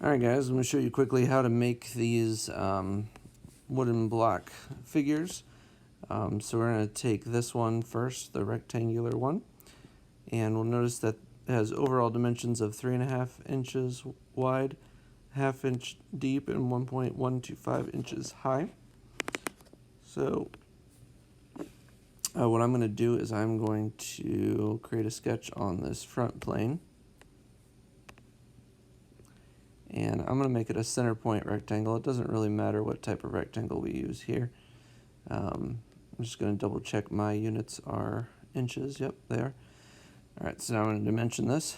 Alright guys, I'm going to show you quickly how to make these wooden block figures. So we're going to take this one first, the rectangular one, and we'll notice that it has overall dimensions of 3.5 inches wide, 1/2 inch deep, and 1.125 inches high. So what I'm going to do is I'm going to create a sketch on this front plane. And I'm going to make it a center point rectangle. It doesn't really matter what type of rectangle we use here. I'm just going to double check my units are inches. Yep, they are. Alright, so now I'm going to dimension this.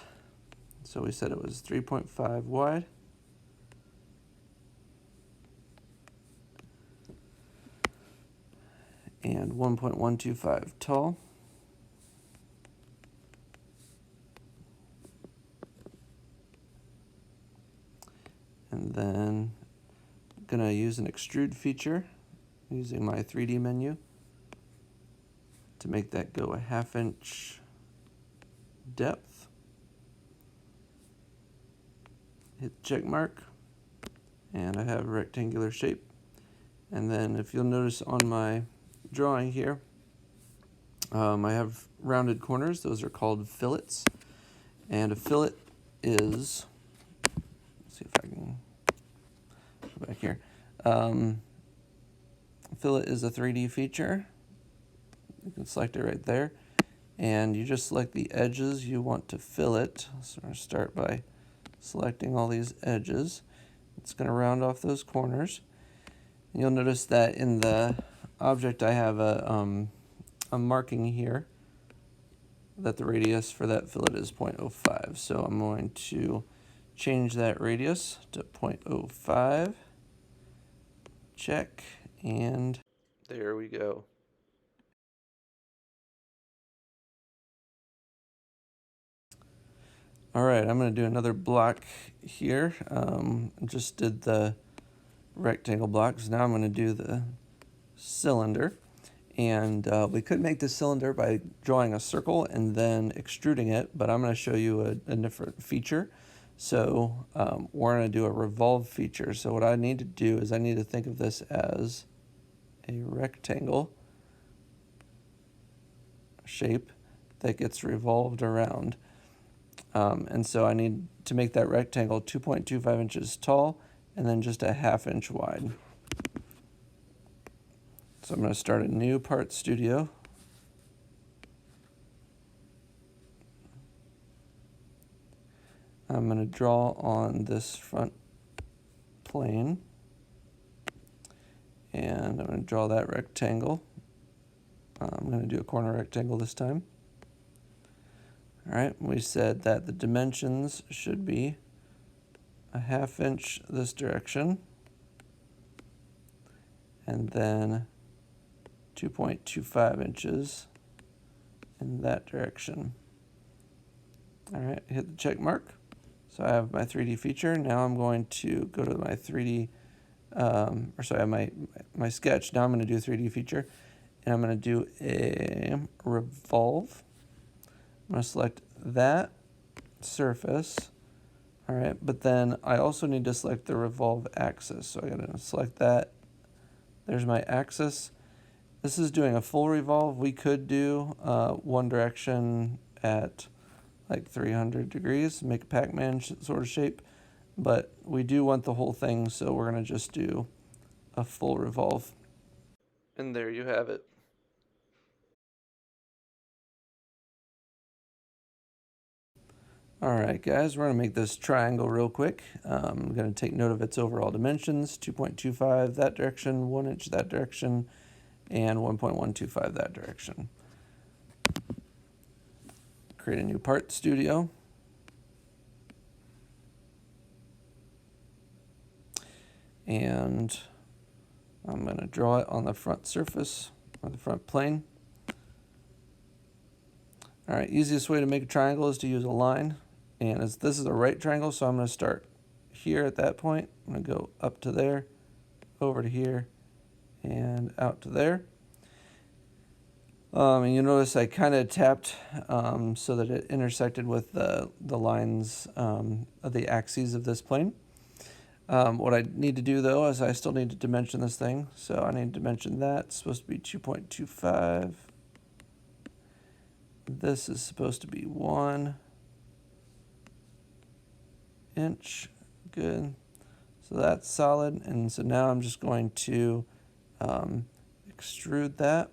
So we said it was 3.5 wide. And 1.125 tall. And then I'm going to use an extrude feature using my 3D menu to make that go a 1/2 inch depth. Hit the check mark, and I have a rectangular shape. And then if you'll notice on my drawing here, I have rounded corners. Those are called fillets. And a fillet is, let's see if I can go back here. Fillet is a 3D feature. You can select it right there. And you just select the edges you want to fillet. So I'm going to start by selecting all these edges. It's going to round off those corners. And you'll notice that in the object I have a marking here that the radius for that fillet is 0.05. So I'm going to change that radius to 0.05. Check, and there we go. Alright, I'm going to do another block here. Just did the rectangle blocks. Now I'm going to do the cylinder. And we could make the cylinder by drawing a circle and then extruding it, but I'm going to show you a different feature. So we're going to do a revolve feature. So what I need to do is I need to think of this as a rectangle shape that gets revolved around. And so I need to make that rectangle 2.25 inches tall and then just a 1/2 inch wide. So I'm going to start a new part studio. I'm going to draw on this front plane. And I'm going to draw that rectangle. I'm going to do a corner rectangle this time. Alright, we said that the dimensions should be a 1/2 inch this direction, and then 2.25 inches in that direction. Alright, hit the check mark. So I have my 3D feature. Now I'm going to go to my 3D, my sketch. Now I'm going to do a 3D feature, and I'm going to do a revolve. I'm going to select that surface. All right, but then I also need to select the revolve axis. So I got to select that. There's my axis. This is doing a full revolve. We could do one direction at like 300 degrees, make a Pac-Man sort of shape, but we do want the whole thing, so we're going to just do a full revolve. And there you have it. Alright guys, we're going to make this triangle real quick. I'm going to take note of its overall dimensions, 2.25 that direction, 1 inch that direction, and 1.125 that direction. Create a new part studio. And I'm going to draw it on the front surface, or the front plane. Alright, easiest way to make a triangle is to use a line. And as this is a right triangle, so I'm going to start here at that point. I'm going to go up to there, over to here, and out to there. And you notice I kind of tapped so that it intersected with the lines of the axes of this plane. What I need to do though is I still need to dimension this thing. So I need to dimension that. It's supposed to be 2.25. This is supposed to be 1 inch. Good. So that's solid. And so now I'm just going to extrude that.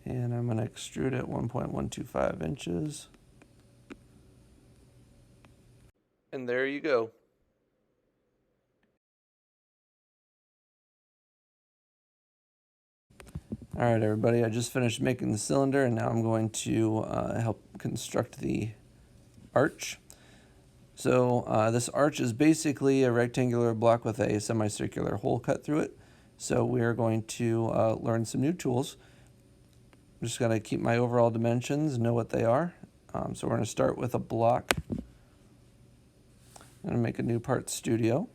And I'm going to extrude it 1.125 inches. And there you go. All right, everybody, I just finished making the cylinder, and now I'm going to help construct the arch. So this arch is basically a rectangular block with a semicircular hole cut through it. So we are going to learn some new tools. I'm just going to keep my overall dimensions, know what they are. So we're going to start with a block. I'm going to make a new part studio.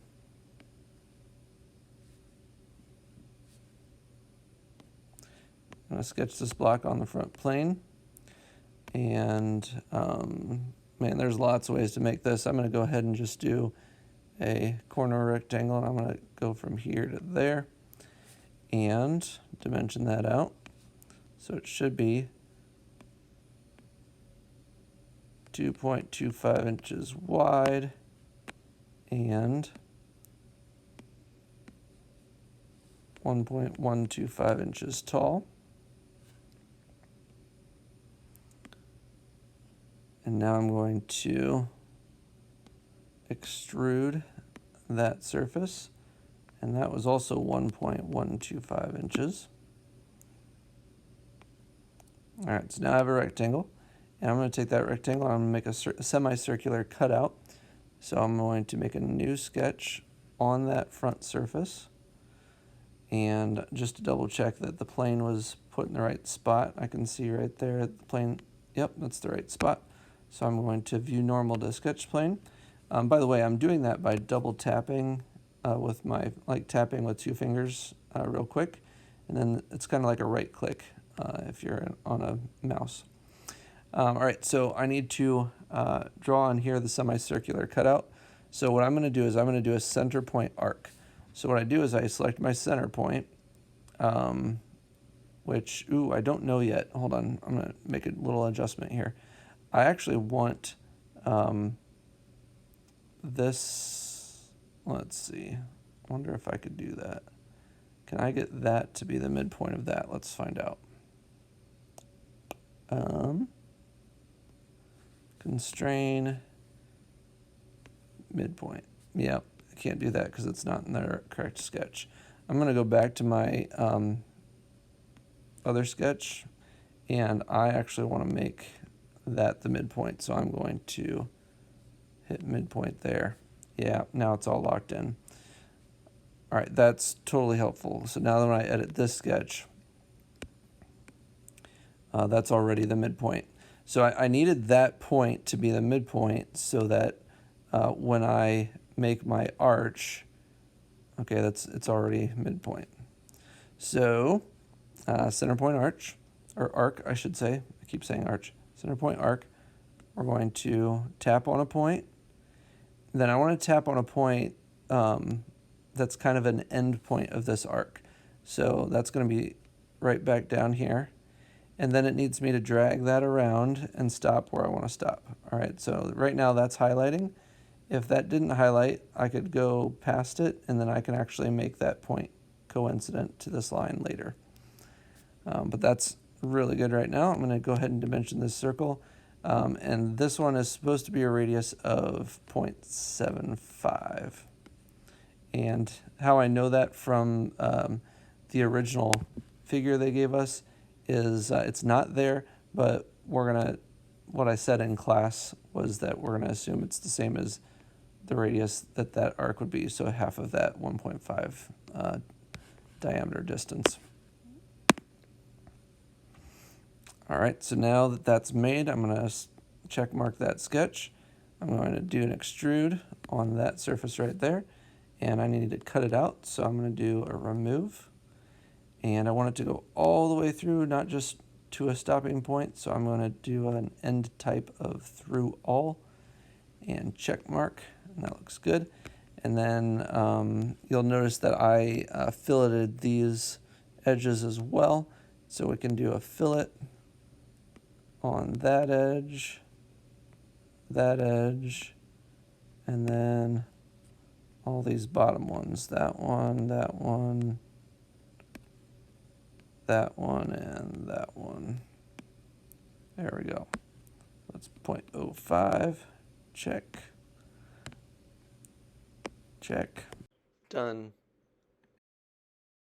I'm going to sketch this block on the front plane. And man, there's lots of ways to make this. I'm going to go ahead and just do a corner rectangle, and I'm going to go from here to there and dimension that out. So it should be 2.25 inches wide and 1.125 inches tall. And now I'm going to extrude that surface, and that was also 1.125 inches. All right, so now I have a rectangle, and I'm going to take that rectangle and I'm going to make a semicircular cutout. So I'm going to make a new sketch on that front surface, and just to double check that the plane was put in the right spot, I can see right there the plane, yep, that's the right spot. So I'm going to view normal to sketch plane. By the way, I'm doing that by double tapping with my, tapping with 2 fingers real quick. And then it's kind of like a right click if you're on a mouse. All right, so I need to draw on here the semicircular cutout. So what I'm going to do is I'm going to do a center point arc. So what I do is I select my center point, which, I don't know yet. Hold on, I'm going to make a little adjustment here. I actually want this, let's see, I wonder if I could do that. Can I get that to be the midpoint of that? Let's find out. Constrain midpoint. Yeah, I can't do that because it's not in the correct sketch. I'm going to go back to my other sketch, and I actually want to make that the midpoint. So I'm going to hit midpoint there. Yeah, now it's all locked in. All right, that's totally helpful. So now that when I edit this sketch, that's already the midpoint. So I needed that point to be the midpoint so that when I make my arch, okay, it's already midpoint. So center point arch, or arc, I should say. I keep saying arch. Center point arc. We're going to tap on a point. Then I want to tap on a point that's kind of an end point of this arc. So that's going to be right back down here. And then it needs me to drag that around and stop where I want to stop. All right, so right now that's highlighting. If that didn't highlight, I could go past it, and then I can actually make that point coincident to this line later. But that's really good right now. I'm going to go ahead and dimension this circle. And this one is supposed to be a radius of 0.75. And how I know that from the original figure they gave us is it's not there, but what I said in class was that we're gonna assume it's the same as the radius that arc would be, so half of that 1.5 diameter distance. All right, so now that that's made, I'm gonna check mark that sketch. I'm going to do an extrude on that surface right there, and I need to cut it out, so I'm gonna do a remove. And I want it to go all the way through, not just to a stopping point. So I'm going to do an end type of through all and check mark. And that looks good. And then you'll notice that I filleted these edges as well. So we can do a fillet on that edge, and then all these bottom ones, that one, that one, that one, and that one. There we go. That's 0.05. Check. Check. Done.